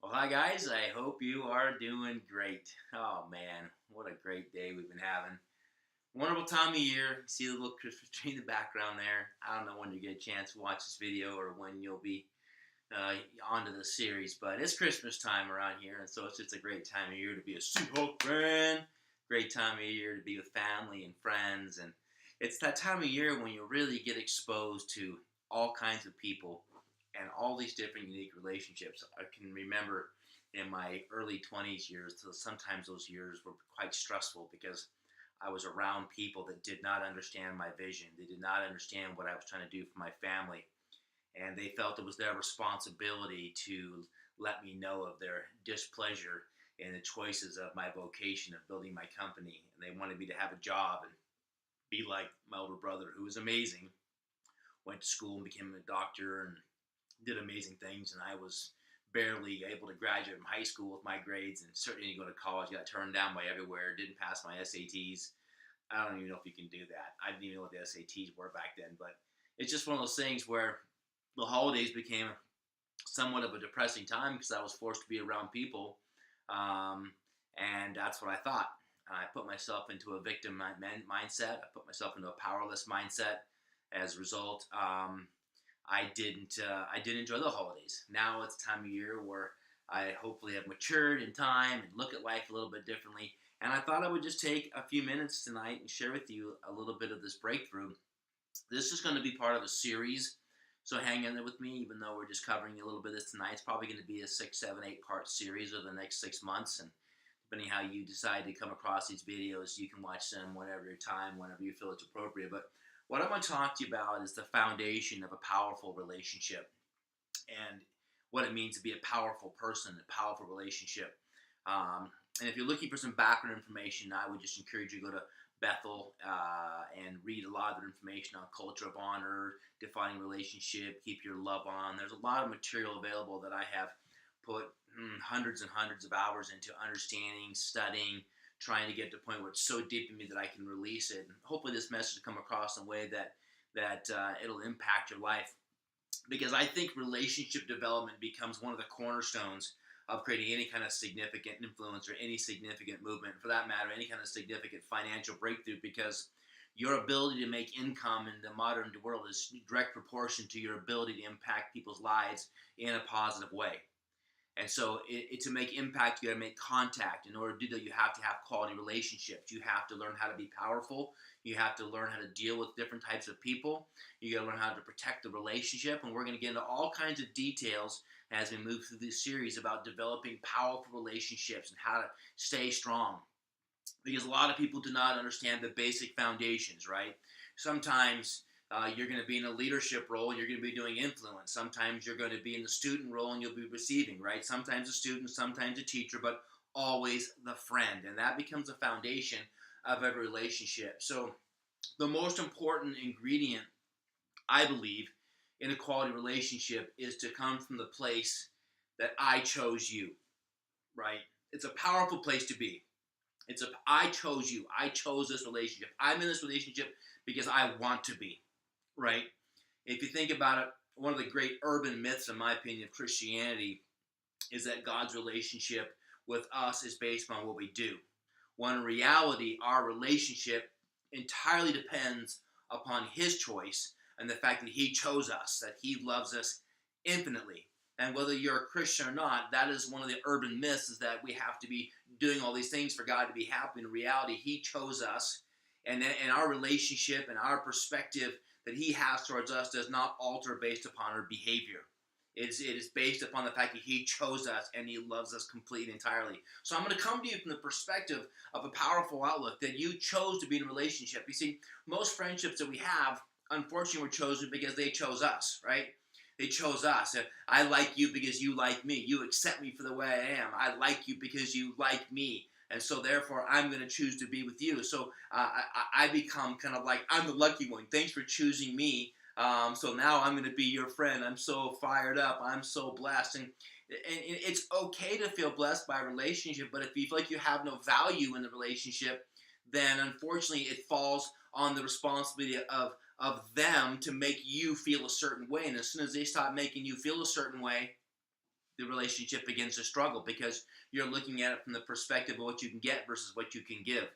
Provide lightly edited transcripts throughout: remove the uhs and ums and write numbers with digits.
Well, hi guys. I hope you are doing great. Oh man, what a great day we've been having. Wonderful time of year. See the little Christmas tree in the background there. I don't know when you get a chance to watch this video or when you'll be uh, onto the series, but it's Christmas time around here, and so it's just a great time of year to be a Seahawk fan. Great time of year to be with family and friends, and it's that time of year when you really get exposed to all kinds of people and all these different unique relationships. I can remember in my early 20s years, so sometimes those years were quite stressful because I was around people that did not understand my vision. They did not understand what I was trying to do for my family, and they felt it was their responsibility to let me know of their displeasure in the choices of my vocation of building my company. And they wanted me to have a job and be like my older brother, who was amazing, went to school and became a doctor and did amazing things. And I was barely able to graduate from high school with my grades, and certainly to go to college, got turned down by everywhere, didn't pass my SATs. I don't even know if you can do that. I didn't even know what the SATs were back then, but it's just one of those things where the holidays became somewhat of a depressing time because I was forced to be around people, um, and that's what I thought. I put myself into a victim mindset. I put myself into a powerless mindset. As a result, I didn't enjoy the holidays. Now it's time of year where I hopefully have matured in time and look at life a little bit differently. And I thought I would just take a few minutes tonight and share with you a little bit of this breakthrough. This is going to be part of a series, so hang in there with me. Even though we're just covering a little bit of this tonight, it's probably going to be a 6, 7, 8 part series over the next 6 months. And depending how you decide to come across these videos, you can watch them whenever your time, whenever you feel it's appropriate. But what I'm going to talk to you about is the foundation of a powerful relationship and what it means to be a powerful person, a powerful relationship. And if you're looking for some background information, I would just encourage you to go to Bethel and read a lot of their information on culture of honor, defining relationship, keep your love on. There's a lot of material available that I have put hundreds and hundreds of hours into understanding, studying, trying to get to a point where it's so deep in me that I can release it. And hopefully this message will come across in a way that it'll impact your life, because I think relationship development becomes one of the cornerstones of creating any kind of significant influence or any significant movement, for that matter, any kind of significant financial breakthrough, because your ability to make income in the modern world is direct proportion to your ability to impact people's lives in a positive way. And so to make impact, you got to make contact. In order to do that, you have to have quality relationships. You have to learn how to be powerful. You have to learn how to deal with different types of people. You got to learn how to protect the relationship. And we're going to get into all kinds of details as we move through this series about developing powerful relationships and how to stay strong. Because a lot of people do not understand the basic foundations, right? Sometimes you're going to be in a leadership role and you're going to be doing influence. Sometimes you're going to be in the student role and you'll be receiving, right? Sometimes a student, sometimes a teacher, but always the friend. And that becomes the foundation of every relationship. So the most important ingredient, I believe, in a quality relationship is to come from the place that I chose you, right? It's a powerful place to be. I chose you. I chose this relationship. I'm in this relationship because I want to be, right? If you think about it, one of the great urban myths, in my opinion, of Christianity is that God's relationship with us is based on what we do. When in reality, our relationship entirely depends upon His choice and the fact that He chose us, that He loves us infinitely. And whether you're a Christian or not, that is one of the urban myths, is that we have to be doing all these things for God to be happy. In reality, He chose us, and our relationship and our perspective that He has towards us does not alter based upon our behavior. It is based upon the fact that He chose us and He loves us completely and entirely. So I'm going to come to you from the perspective of a powerful outlook that you chose to be in a relationship. You see, most friendships that we have, unfortunately, were chosen because they chose us, right? They chose us. I like you because you like me. You accept me for the way I am. I like you because you like me. And so therefore, I'm going to choose to be with you. So I become kind of like, I'm the lucky one. Thanks for choosing me. So now I'm going to be your friend. I'm so fired up. I'm so blessed. And it's okay to feel blessed by a relationship, but if you feel like you have no value in the relationship, then unfortunately it falls on the responsibility of them to make you feel a certain way. And as soon as they stop making you feel a certain way, the relationship begins to struggle because you're looking at it from the perspective of what you can get versus what you can give.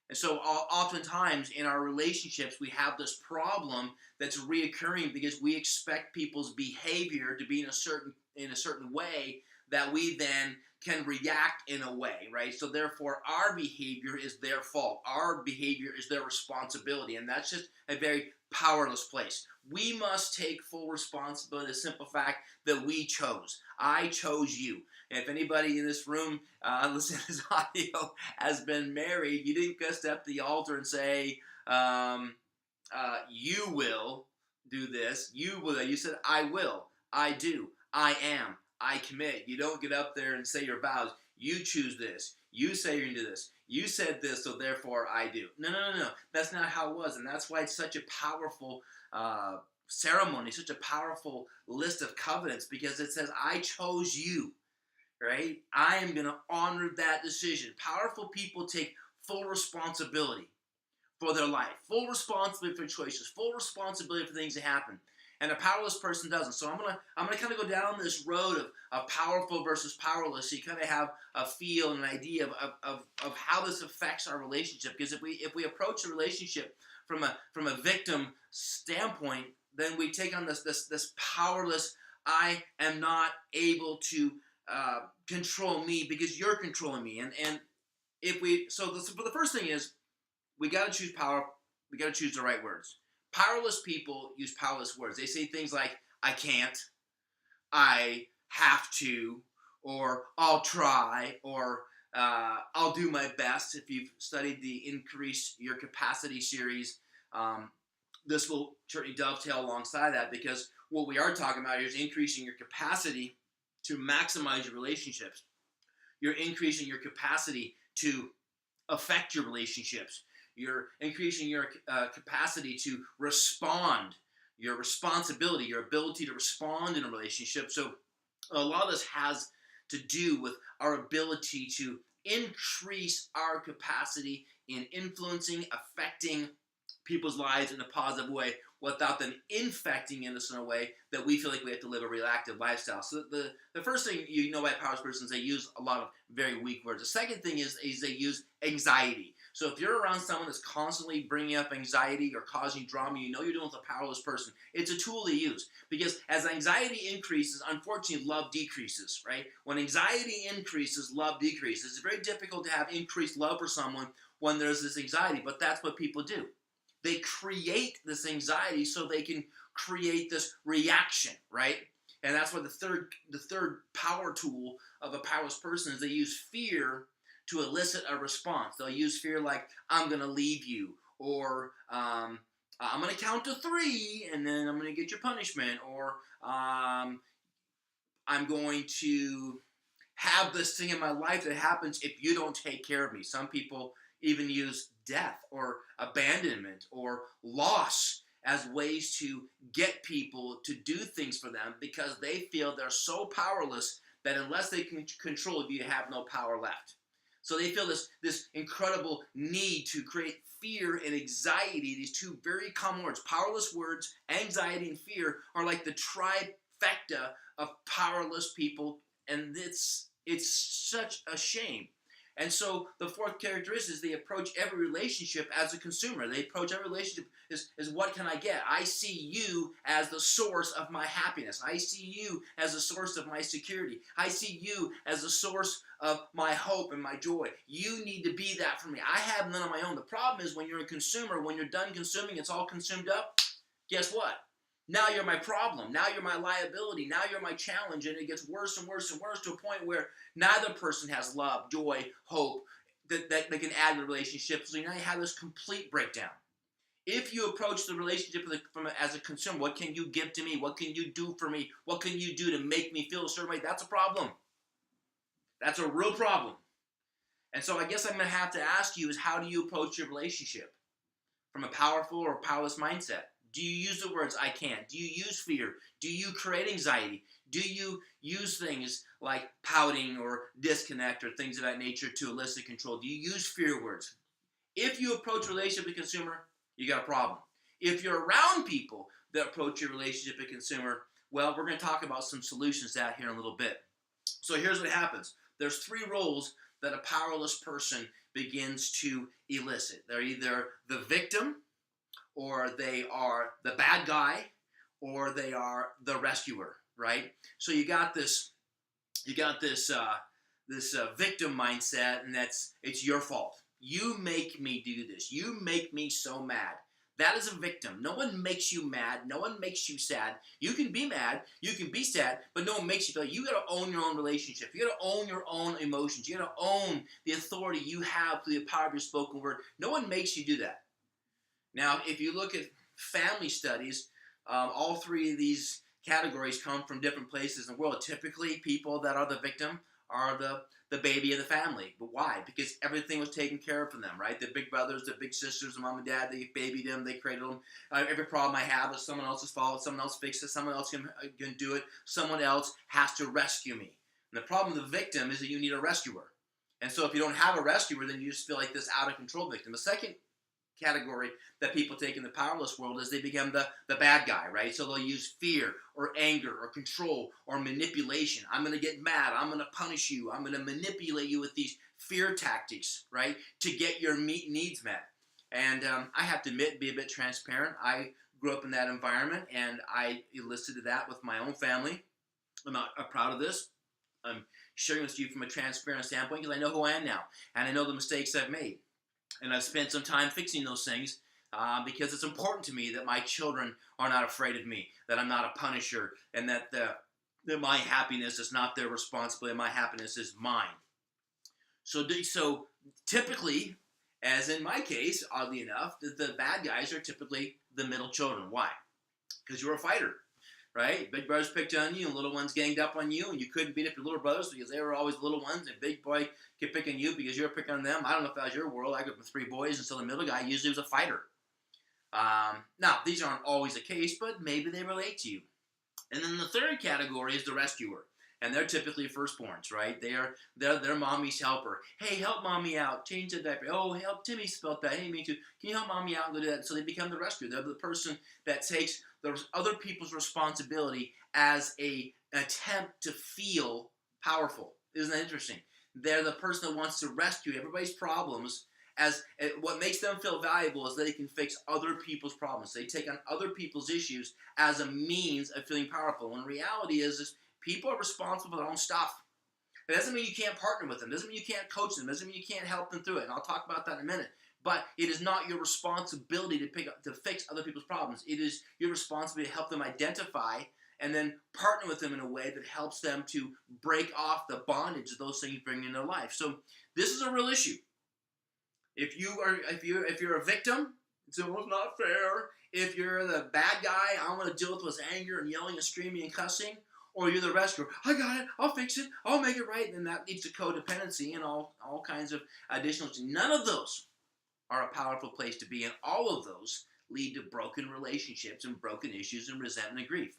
And so, oftentimes in our relationships, we have this problem that's reoccurring because we expect people's behavior to be in a certain way that we then can react in a way, right? So therefore, our behavior is their fault. Our behavior is their responsibility, and that's just a very powerless place. We must take full responsibility. The simple fact that we chose. I chose you. If anybody in this room listening to this audio has been married, you didn't go step to the altar and say, you will do this. You will. You said, I will. I do. I am. I commit. You don't get up there and say your vows. You choose this. You say you're going to do this. You said this, so therefore I do. No, no, no, no. That's not how it was. And that's why it's such a powerful ceremony, such a powerful list of covenants, because it says, I chose you, right? I am going to honor that decision. Powerful people take full responsibility for their life, full responsibility for choices, full responsibility for things that happen. And a powerless person doesn't. So I'm gonna kind of go down this road of powerful versus powerless, so you kind of have a feel and an idea of how this affects our relationship. Because if we approach a relationship from a victim standpoint, then we take on this powerless. I am not able to control me because you're controlling me. And if we but the first thing is we got to choose power. We got to choose the right words. Powerless people use powerless words. They say things like, I can't, I have to, or I'll try, or I'll do my best. If you've studied the Increase Your Capacity series, this will certainly dovetail alongside that, because what we are talking about here is increasing your capacity to maximize your relationships. You're increasing your capacity to affect your relationships. You're increasing your capacity to respond, your responsibility, your ability to respond in a relationship. So a lot of this has to do with our ability to increase our capacity in influencing, affecting people's lives in a positive way without them infecting us in a way that we feel like we have to live a reactive lifestyle. So the first thing you know about powerless persons, they use a lot of very weak words. The second thing is they use anxiety. So if you're around someone that's constantly bringing up anxiety or causing drama, you know you're dealing with a powerless person. It's a tool they use, because as anxiety increases, unfortunately, love decreases, right? When anxiety increases, love decreases. It's very difficult to have increased love for someone when there's this anxiety, but that's what people do. They create this anxiety so they can create this reaction, right? And that's why the third power tool of a powerless person is they use fear to elicit a response. They'll use fear like, I'm going to leave you, or I'm going to count to 3 and then I'm going to get your punishment, or I'm going to have this thing in my life that happens if you don't take care of me. Some people even use death or abandonment or loss as ways to get people to do things for them, because they feel they're so powerless that unless they can control you, you have no power left. So they feel this incredible need to create fear and anxiety. These two very common words, powerless words, anxiety and fear, are like the trifecta of powerless people, and it's such a shame. And so the fourth characteristic is they approach every relationship as a consumer. They approach every relationship as what can I get? I see you as the source of my happiness. I see you as the source of my security. I see you as the source of my hope and my joy. You need to be that for me. I have none of my own. The problem is when you're a consumer, when you're done consuming, it's all consumed up. Guess what? Now you're my problem. Now you're my liability. Now you're my challenge. And it gets worse and worse and worse to a point where neither person has love, joy, hope that they can add to the relationship. So now you have this complete breakdown. If you approach the relationship as a consumer, what can you give to me? What can you do for me? What can you do to make me feel a certain way? That's a problem. That's a real problem. And so I guess I'm going to have to ask you is, how do you approach your relationship? From a powerful or powerless mindset? Do you use the words I can't? Do you use fear? Do you create anxiety? Do you use things like pouting or disconnect or things of that nature to elicit control? Do you use fear words? If you approach a relationship with a consumer, you got a problem. If you're around people that approach your relationship with a consumer, well, we're going to talk about some solutions to that here in a little bit. So here's what happens. There's three roles that a powerless person begins to elicit. They're either the victim, or they are the bad guy, or they are the rescuer, right? So you got this victim mindset, and it's your fault. You make me do this. You make me so mad. That is a victim. No one makes you mad. No one makes you sad. You can be mad. You can be sad, but no one makes you feel. You got to own your own relationship. You got to own your own emotions. You got to own the authority you have through the power of your spoken word. No one makes you do that. Now, if you look at family studies, all three of these categories come from different places in the world. Typically, people that are the victim are the baby of the family. But why? Because everything was taken care of for them, right? The big brothers, the big sisters, the mom and dad, they babied them, they cradled them. Every problem I have is someone else's fault. Someone else fixes it. Someone else can do it. Someone else has to rescue me. And the problem with the victim is that you need a rescuer. And so if you don't have a rescuer, then you just feel like this out of control victim. The second category that people take in the powerless world is they become the bad guy, right? So they'll use fear or anger or control or manipulation. I'm going to get mad. I'm going to punish you. I'm going to manipulate you with these fear tactics, right, to get your needs met. And I have to admit, be a bit transparent. I grew up in that environment, and I elicited that with my own family. I'm not proud of this. I'm sharing with you from a transparent standpoint because I know who I am now, and I know the mistakes I've made. And I've spent some time fixing those things because it's important to me that my children are not afraid of me, that I'm not a punisher, and that my happiness is not their responsibility. My happiness is mine. So typically, as in my case, oddly enough, the bad guys are typically the middle children. Why? Because you're a fighter. Right? Big brothers picked on you, and little ones ganged up on you, and you couldn't beat up your little brothers because they were always the little ones, and big boy kept picking you because you were picking on them. I don't know if that was your world. I grew up with three boys, and so the middle guy usually was a fighter. Now, these aren't always the case, but maybe they relate to you. And then the third category is the rescuer. And they're typically firstborns, right? They're mommy's helper. Hey, help mommy out. Change the diaper. Oh, help Timmy spelled that. Hey, me too. Can you help mommy out and go do that? So they become the rescuer. They're the person that takes other people's responsibility as an attempt to feel powerful. Isn't that interesting? They're the person that wants to rescue everybody's problems. As what makes them feel valuable is that they can fix other people's problems. They take on other people's issues as a means of feeling powerful. When reality is people are responsible for their own stuff. It doesn't mean you can't partner with them. It doesn't mean you can't coach them. It doesn't mean you can't help them through it. And I'll talk about that in a minute. But it is not your responsibility to fix other people's problems. It is your responsibility to help them identify and then partner with them in a way that helps them to break off the bondage that those things bring in their life. So this is a real issue. If you're a victim, it's almost not fair. If you're the bad guy, I want to deal with his anger and yelling and screaming and cussing. Or you're the rescuer. I got it. I'll fix it. I'll make it right. And that leads to codependency and all kinds of additional. None of those are a powerful place to be. And all of those lead to broken relationships and broken issues and resentment and grief.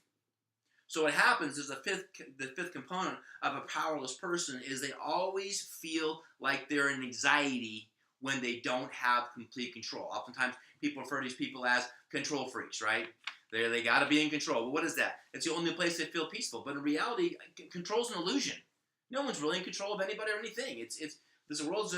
So what happens is the fifth component of a powerless person is they always feel like they're in anxiety when they don't have complete control. Oftentimes people refer to these people as control freaks, right? They got to be in control. But what is that? It's the only place they feel peaceful. But in reality, control is an illusion. No one's really in control of anybody or anything. This world's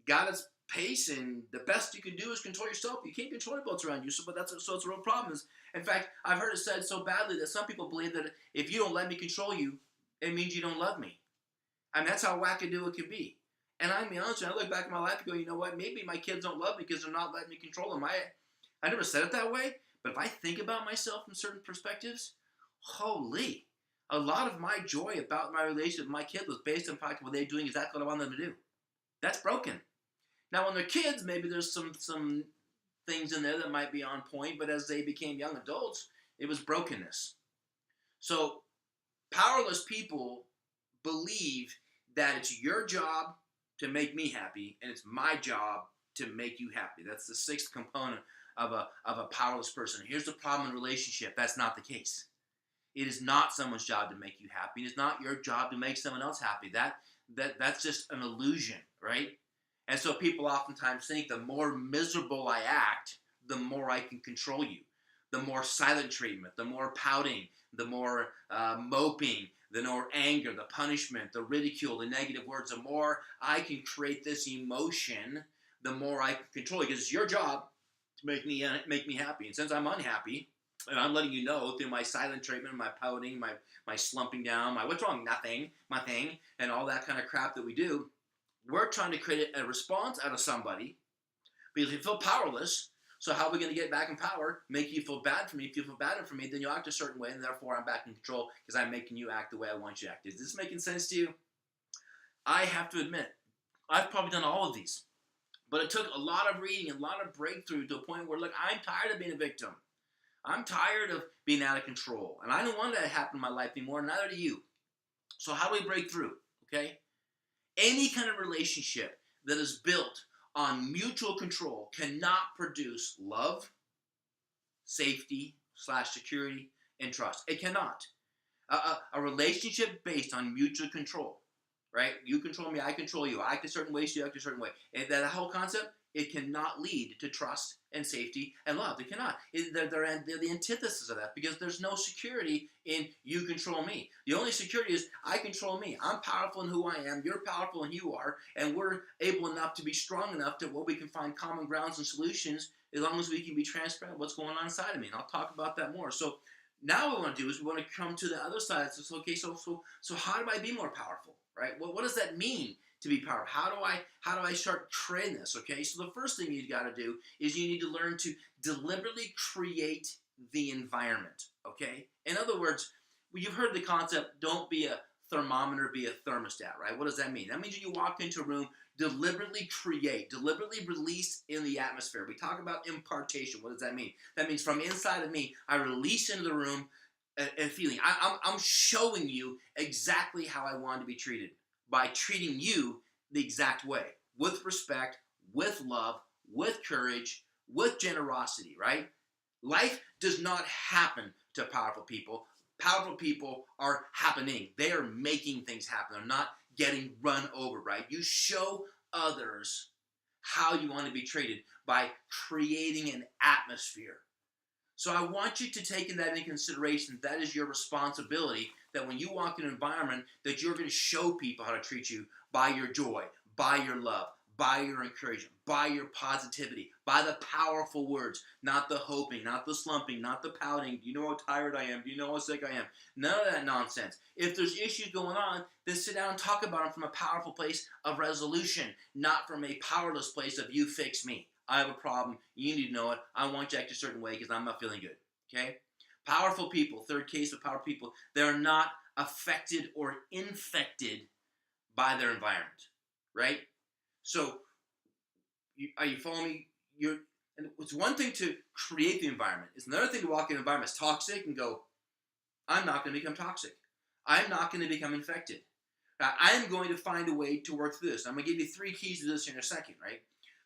got its pace, and the best you can do is control yourself. You can't control anybody else around you. So it's a real problem. In fact, I've heard it said so badly that some people believe that if you don't let me control you, it means you don't love me. I mean, that's how wackadoo it can be. And I'm be honest, I look back at my life and go, you know what? Maybe my kids don't love me because they're not letting me control them. I never said it that way. But if I think about myself from certain perspectives, holy, a lot of my joy about my relationship with my kids was based on the fact what they're doing exactly what I want them to do. That's broken. Now, when they're kids, maybe there's some things in there that might be on point, but as they became young adults, it was brokenness. So, powerless people believe that it's your job to make me happy, and it's my job to make you happy. That's the sixth component of a powerless person. Here's the problem in a relationship. That's not the case. It is not someone's job to make you happy. It is not your job to make someone else happy. That's just an illusion, right? And so people oftentimes think the more miserable I act, the more I can control you. The more silent treatment, the more pouting, the more moping, the more anger, the punishment, the ridicule, the negative words, the more I can create this emotion, the more I can control it. Because it's your job to make me happy. And since I'm unhappy, and I'm letting you know through my silent treatment, my pouting, my slumping down, my what's wrong, nothing, my thing, and all that kind of crap that we do, we're trying to create a response out of somebody because you feel powerless. So how are we going to get back in power? Make you feel bad for me. If you feel bad for me, then you'll act a certain way, and therefore I'm back in control because I'm making you act the way I want you to act. Is this making sense to you? I have to admit, I've probably done all of these. But it took a lot of reading, a lot of breakthrough to a point where, look, I'm tired of being a victim. I'm tired of being out of control. And I don't want that to happen in my life anymore, neither do you. So how do we break through? Okay? Any kind of relationship that is built on mutual control cannot produce love, safety / security, and trust. It cannot. A relationship based on mutual control, right? You control me, I control you. I act a certain way, so you act a certain way. And that whole concept, it cannot lead to trust and safety and love. It cannot. They're the antithesis of that because there's no security in you control me. The only security is I control me. I'm powerful in who I am. You're powerful in who you are. And we're able enough to be strong enough that we can find common grounds and solutions as long as we can be transparent what's going on inside of me. And I'll talk about that more. So now what we want to do is we want to come to the other side. So okay, so how do I be more powerful, right? Well, what does that mean to be powerful? How do I start creating this? Okay, so the first thing you've got to do is you need to learn to deliberately create the environment. Okay, in other words, you've heard the concept: don't be a thermometer, be a thermostat, right? What does that mean? That means you walk into a room, deliberately create, deliberately release in the atmosphere. We talk about impartation. What does that mean? That means from inside of me, I release into the room a feeling. I'm showing you exactly how I want to be treated by treating you the exact way, with respect, with love, with courage, with generosity, right? Life does not happen to powerful people. Powerful people are happening. They are making things happen. They're not getting run over, right? You show others how you want to be treated by creating an atmosphere. So I want you to take that into consideration. That is your responsibility, that when you walk in an environment, that you're going to show people how to treat you by your joy, by your love, by your encouragement, by your positivity, by the powerful words, not the hoping, not the slumping, not the pouting. Do you know how tired I am? Do you know how sick I am? None of that nonsense. If there's issues going on, then sit down and talk about them from a powerful place of resolution, not from a powerless place of you fix me. I have a problem. You need to know it. I want you to act a certain way because I'm not feeling good. Okay? Powerful people, third case of powerful people, they're not affected or infected by their environment. Right? So, are you following me? And it's one thing to create the environment. It's another thing to walk in an environment that's toxic and go, I'm not going to become toxic. I'm not going to become infected. I'm going to find a way to work through this. I'm going to give you 3 keys to this in a second, right?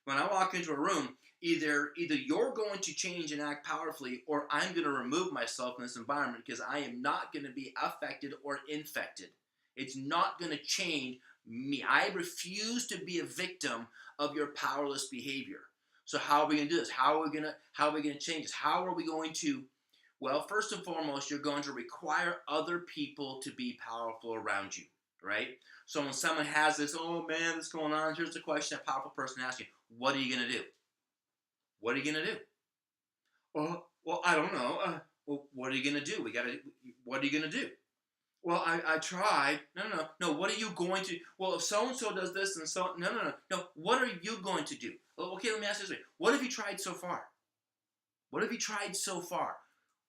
When I walk into a room, either you're going to change and act powerfully, or I'm going to remove myself from this environment because I am not going to be affected or infected. It's not going to change me. I refuse to be a victim of your powerless behavior. So how are we going to do this? How are we going to change this? How are we going to? Well, first and foremost, you're going to require other people to be powerful around you, right? So when someone has this, oh man, what's going on? Here's the question a powerful person asks you: what are you going to do? What are you going to do? Well, I don't know. Well, what are you going to do? What are you going to do? Well, I tried. No. What are you going to? Well, if so and so does this and so, no. What are you going to do? Okay, let me ask you this way: what have you tried so far? What have you tried so far?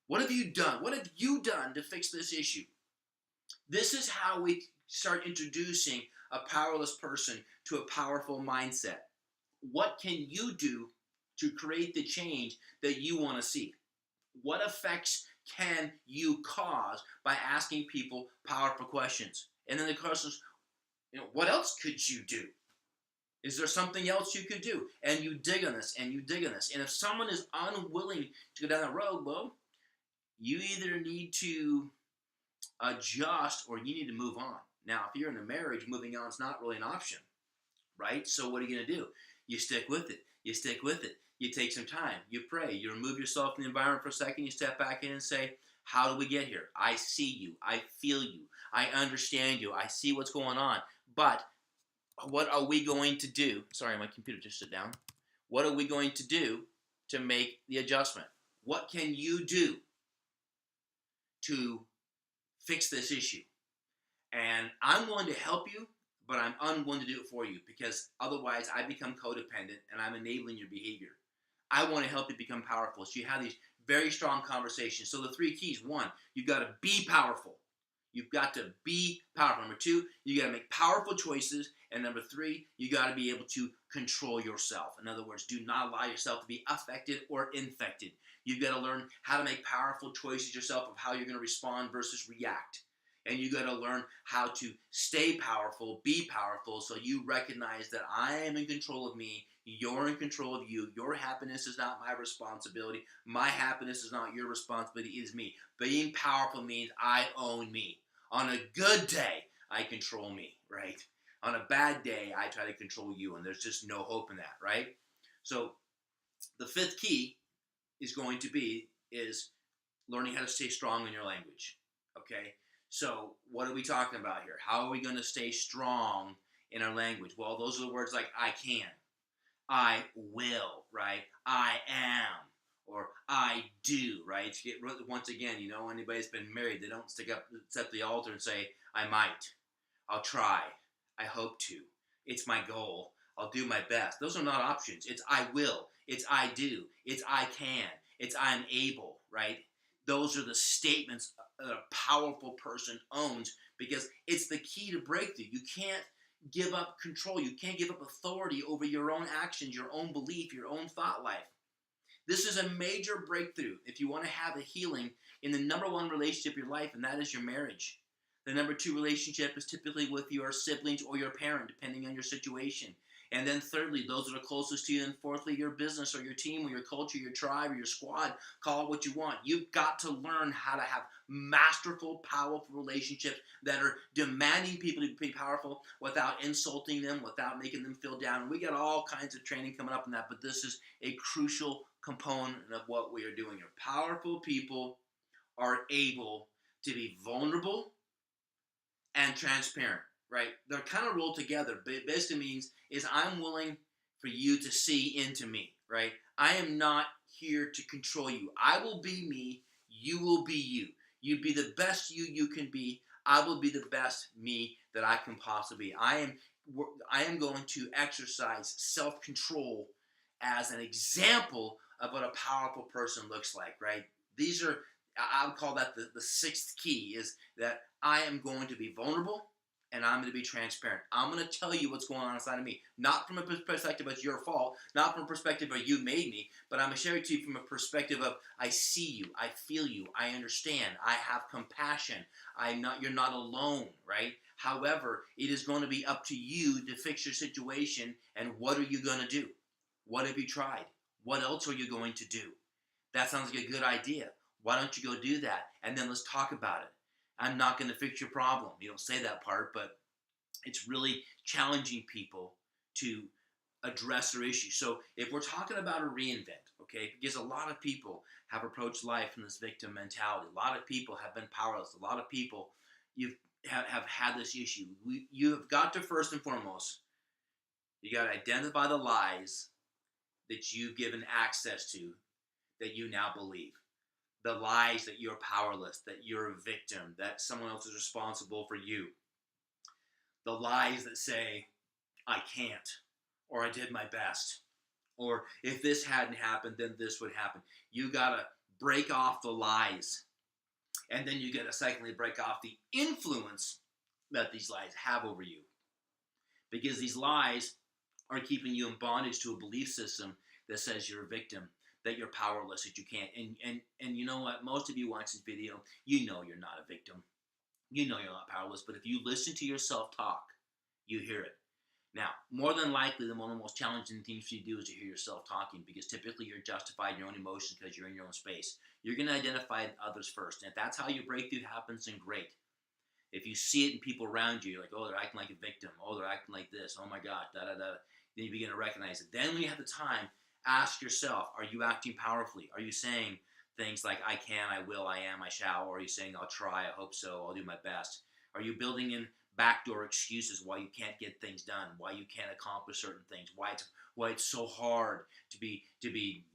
What have you done? What have you done to fix this issue? This is how we start introducing a powerless person to a powerful mindset. What can you do to create the change that you want to see? What effects can you cause by asking people powerful questions? And then the question is, what else could you do? Is there something else you could do? And you dig on this, and you dig on this. And if someone is unwilling to go down that road, well, you either need to adjust or you need to move on. Now, if you're in a marriage, moving on is not really an option, right? So what are you going to do? You stick with it. You stick with it. You take some time. You pray. You remove yourself from the environment for a second. You step back in and say, How do we get here? I see you. I feel you. I understand you. I see what's going on. But what are we going to do? Sorry, my computer just shut down. What are we going to do to make the adjustment? What can you do to fix this issue? And I'm willing to help you, but I'm unwilling to do it for you because otherwise I become codependent and I'm enabling your behavior. I want to help you become powerful. So you have these very strong conversations. So the three keys: one, you've got to be powerful. You've got to be powerful. Number two, you got to make powerful choices. And number three, you got to be able to control yourself. In other words, do not allow yourself to be affected or infected. You've got to learn how to make powerful choices yourself of how you're going to respond versus react. And you got to learn how to stay powerful, be powerful, so you recognize that I am in control of me, you're in control of you. Your happiness is not my responsibility. My happiness is not your responsibility, it is me. Being powerful means I own me. On a good day, I control me, right? On a bad day, I try to control you, and there's just no hope in that, right? So the fifth key is going to be is learning how to stay strong in your language, okay? So what are we talking about here? How are we going to stay strong in our language? Well, those are the words like I can, I will, right? I am, or I do, right? Once again, anybody that's been married, they don't step at the altar and say, I might, I'll try, I hope to, it's my goal, I'll do my best. Those are not options. It's I will, it's I do, it's I can, it's I'm able, right? Those are the statements that a powerful person owns because it's the key to breakthrough. You can't give up control. You can't give up authority over your own actions, your own belief, your own thought life. This is a major breakthrough if you want to have a healing in the number one relationship of your life, and that is your marriage. The number two relationship is typically with your siblings or your parent, depending on your situation. And then thirdly, those that are closest to you. And fourthly, your business or your team or your culture, your tribe or your squad. Call it what you want. You've got to learn how to have masterful, powerful relationships that are demanding people to be powerful without insulting them, without making them feel down. And we got all kinds of training coming up in that, but this is a crucial component of what we are doing here. Powerful people are able to be vulnerable and transparent, right? They're kind of rolled together, but it basically means is I'm willing for you to see into me, right? I am not here to control you. I will be me. You will be you. You be the best you can be. I will be the best me that I can possibly be. I am going to exercise self-control as an example of what a powerful person looks like, right? I would call that the sixth key is that I am going to be vulnerable and I'm going to be transparent. I'm going to tell you what's going on inside of me. Not from a perspective of it's your fault, not from a perspective of you made me, but I'm going to share it to you from a perspective of I see you, I feel you, I understand, I have compassion. You're not alone, right? However, it is going to be up to you to fix your situation, and what are you going to do? What have you tried? What else are you going to do? That sounds like a good idea. Why don't you go do that? And then let's talk about it. I'm not going to fix your problem. You don't say that part, but it's really challenging people to address their issues. So if we're talking about a reinvent, okay, because a lot of people have approached life from this victim mentality. A lot of people have been powerless. A lot of people have had this issue. You have got to first and foremost, you got to identify the lies that you've given access to that you now believe. The lies that you're powerless, that you're a victim, that someone else is responsible for you. The lies that say, I can't, or I did my best, or if this hadn't happened, then this would happen. You gotta break off the lies. And then you gotta secondly break off the influence that these lies have over you. Because these lies are keeping you in bondage to a belief system that says you're a victim, that you're powerless, that you can't. And you know what? Most of you watch this video, you know you're not a victim. You know you're not powerless. But if you listen to your self-talk, you hear it. Now, more than likely, one of the most challenging things for you to do is to hear yourself talking, because typically you're justified in your own emotions because you're in your own space. You're going to identify others first. And if that's how your breakthrough happens, then great. If you see it in people around you, you're like, oh, they're acting like a victim. Oh, they're acting like this. Oh, my God, da-da-da. Then you begin to recognize it. Then when you have the time, ask yourself, are you acting powerfully? Are you saying things like I can, I will, I am, I shall? Or are you saying I'll try, I hope so, I'll do my best? Are you building in backdoor excuses why you can't get things done, why you can't accomplish certain things, why it's so hard to be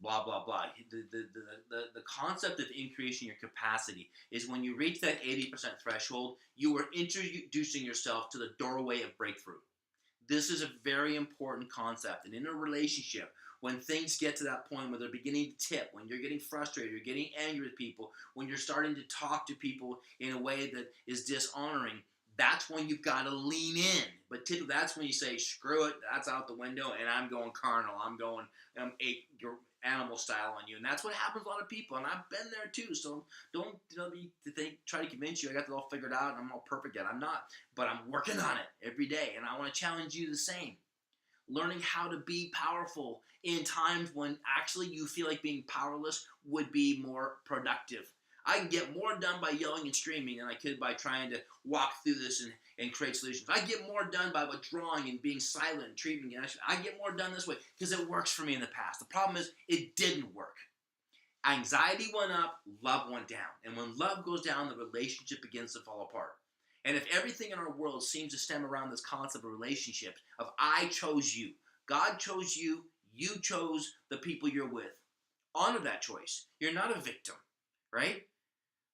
blah blah blah? The concept of increasing your capacity is when you reach that 80% threshold, you are introducing yourself to the doorway of breakthrough. This is a very important concept. And in a relationship, when things get to that point where they're beginning to tip, when you're getting frustrated, you're getting angry with people, when you're starting to talk to people in a way that is dishonoring, that's when you've got to lean in. But typically, that's when you say, screw it, that's out the window, and I'm going carnal. I'm going your animal style on you. And that's what happens to a lot of people. And I've been there too. So don't try to convince you I got it all figured out and I'm all perfect yet. I'm not. But I'm working on it every day. And I want to challenge you the same. Learning how to be powerful in times when actually you feel like being powerless would be more productive. I can get more done by yelling and screaming than I could by trying to walk through this and create solutions. I get more done by withdrawing and being silent and treating it. I get more done this way because it works for me in the past. The problem is it didn't work. Anxiety went up, love went down. And when love goes down, the relationship begins to fall apart. And if everything in our world seems to stem around this concept of relationships, of I chose you, God chose you, you chose the people you're with. Honor that choice. You're not a victim, right?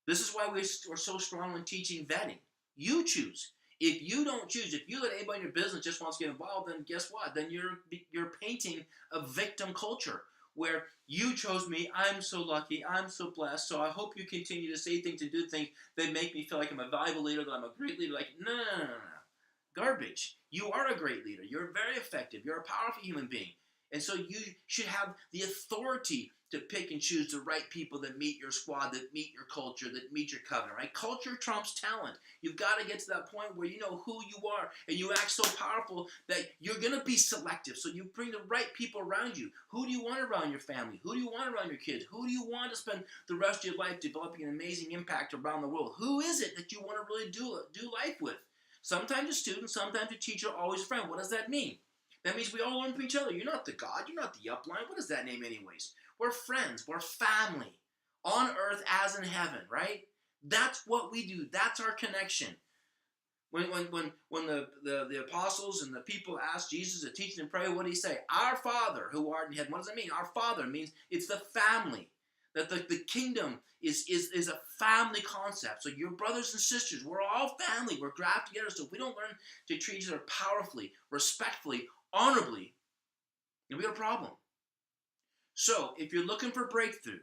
This is why we're so strong on teaching vetting. You choose. If you don't choose, if you let anybody in your business just wants to get involved, then guess what? Then you're painting a victim culture where you chose me, I'm so lucky, I'm so blessed, so I hope you continue to say things and do things that make me feel like I'm a valuable leader, that I'm a great leader. Like, no. Garbage. You are a great leader. You're very effective. You're a powerful human being. And so you should have the authority to pick and choose the right people that meet your squad, that meet your culture, that meet your covenant, right? Culture trumps talent. You've got to get to that point where you know who you are and you act so powerful that you're going to be selective. So you bring the right people around you. Who do you want around your family? Who do you want around your kids? Who do you want to spend the rest of your life developing an amazing impact around the world? Who is it that you want to really do life with? Sometimes a student, sometimes a teacher, always a friend. What does that mean? That means we all learn from each other. You're not the God. You're not the upline. What does that name anyways? We're friends. We're family. On earth as in heaven, right? That's what we do. That's our connection. When the apostles and the people asked Jesus to teach and pray, what did he say? Our Father who art in heaven. What does that mean? Our Father means it's the family. That the kingdom is a family concept. So your brothers and sisters, we're all family. We're grafted together. So if we don't learn to treat each other powerfully, respectfully, honorably, then we got a problem. So if you're looking for breakthrough,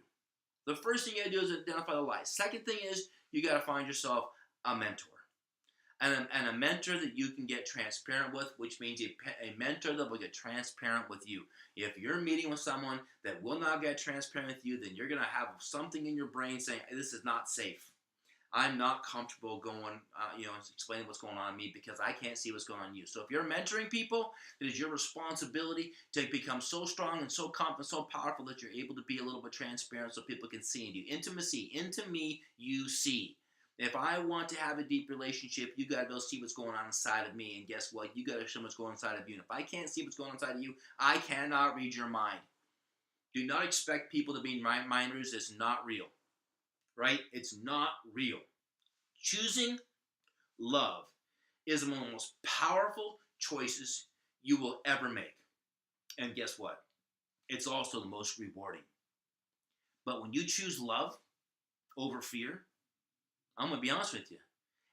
the first thing you got to do is identify the lies. Second thing is you got to find yourself a mentor. And a mentor that you can get transparent with, which means a mentor that will get transparent with you. If you're meeting with someone that will not get transparent with you, then you're going to have something in your brain saying, this is not safe. I'm not comfortable going, explaining what's going on in me because I can't see what's going on in you. So if you're mentoring people, it is your responsibility to become so strong and so confident, so powerful that you're able to be a little bit transparent so people can see in you. Intimacy. Into me, you see. If I want to have a deep relationship, you got to go see what's going on inside of me. And guess what? You got to show what's going on inside of you. And if I can't see what's going on inside of you, I cannot read your mind. Do not expect people to be mind readers. It's not real. Right? It's not real. Choosing love is one of the most powerful choices you will ever make. And guess what? It's also the most rewarding. But when you choose love over fear, I'm going to be honest with you,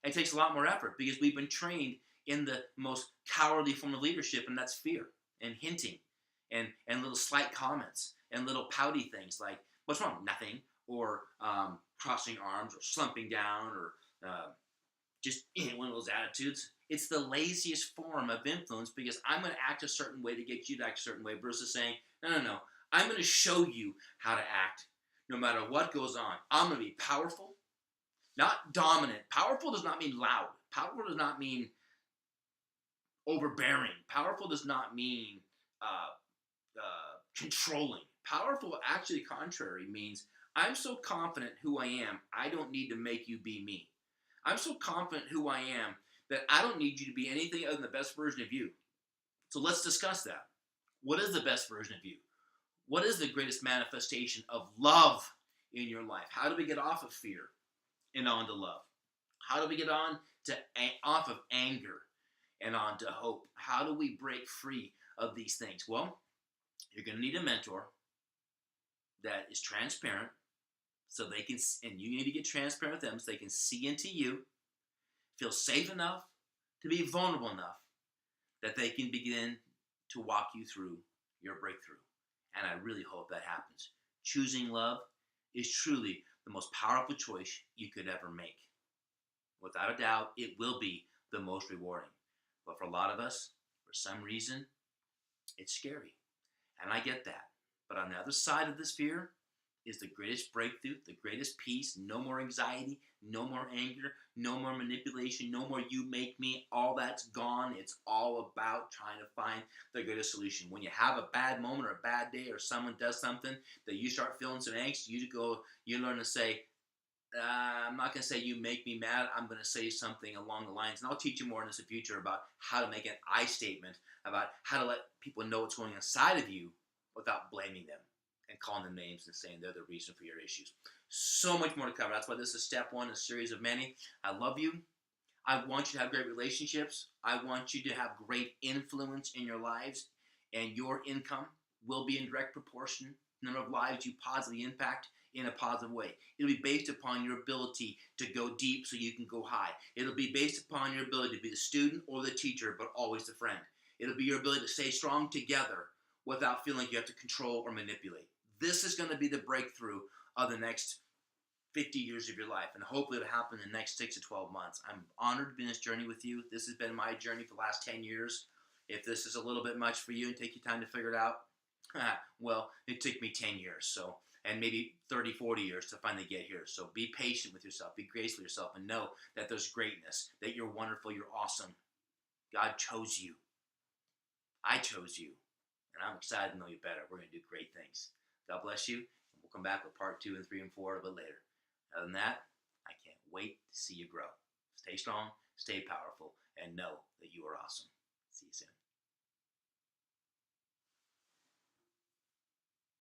it takes a lot more effort because we've been trained in the most cowardly form of leadership, and that's fear and hinting and little slight comments and little pouty things like, what's wrong? Nothing. Or crossing arms or slumping down or just one of those attitudes. It's the laziest form of influence because I'm going to act a certain way to get you to act a certain way versus saying, no, I'm going to show you how to act no matter what goes on. I'm going to be powerful. Not dominant. Powerful does not mean loud. Powerful does not mean overbearing. Powerful does not mean controlling. Powerful, actually, contrary, means I'm so confident who I am, I don't need to make you be me. I'm so confident who I am that I don't need you to be anything other than the best version of you. So let's discuss that. What is the best version of you? What is the greatest manifestation of love in your life? How do we get off of fear and on to love? How do we get on to off of anger and on to hope? How do we break free of these things? Well, you're going to need a mentor that is transparent, so they can, and you need to get transparent with them so they can see into you, feel safe enough to be vulnerable enough that they can begin to walk you through your breakthrough. And I really hope that happens. Choosing love is truly the most powerful choice you could ever make. Without a doubt, it will be the most rewarding. But for a lot of us, for some reason, it's scary. And I get that. But on the other side of this fear is the greatest breakthrough, the greatest peace. No more anxiety, no more anger, no more manipulation, no more you make me. All that's gone. It's all about trying to find the greatest solution. When you have a bad moment or a bad day or someone does something that you start feeling some angst, you learn to say, I'm not going to say you make me mad. I'm going to say something along the lines, and I'll teach you more in this future about how to make an I statement, about how to let people know what's going on inside of you without blaming them and calling them names and saying they're the reason for your issues. So much more to cover. That's why this is step one in a series of many. I love you. I want you to have great relationships. I want you to have great influence in your lives, and your income will be in direct proportion to the number of lives you positively impact in a positive way. It'll be based upon your ability to go deep so you can go high. It'll be based upon your ability to be the student or the teacher, but always the friend. It'll be your ability to stay strong together without feeling like you have to control or manipulate. This is going to be the breakthrough of the next 50 years of your life, and hopefully it'll happen in the next 6 to 12 months. I'm honored to be in this journey with you. This has been my journey for the last 10 years. If this is a little bit much for you and take you time to figure it out, well, it took me 10 years, and maybe 30, 40 years to finally get here. So be patient with yourself, be graceful with yourself, and know that there's greatness, that you're wonderful, you're awesome. God chose you. I chose you, and I'm excited to know you better. We're going to do great things. God bless you, and we'll come back with part 2 and 3 and 4 a bit later. Other than that, I can't wait to see you grow. Stay strong, stay powerful, and know that you are awesome. See you soon.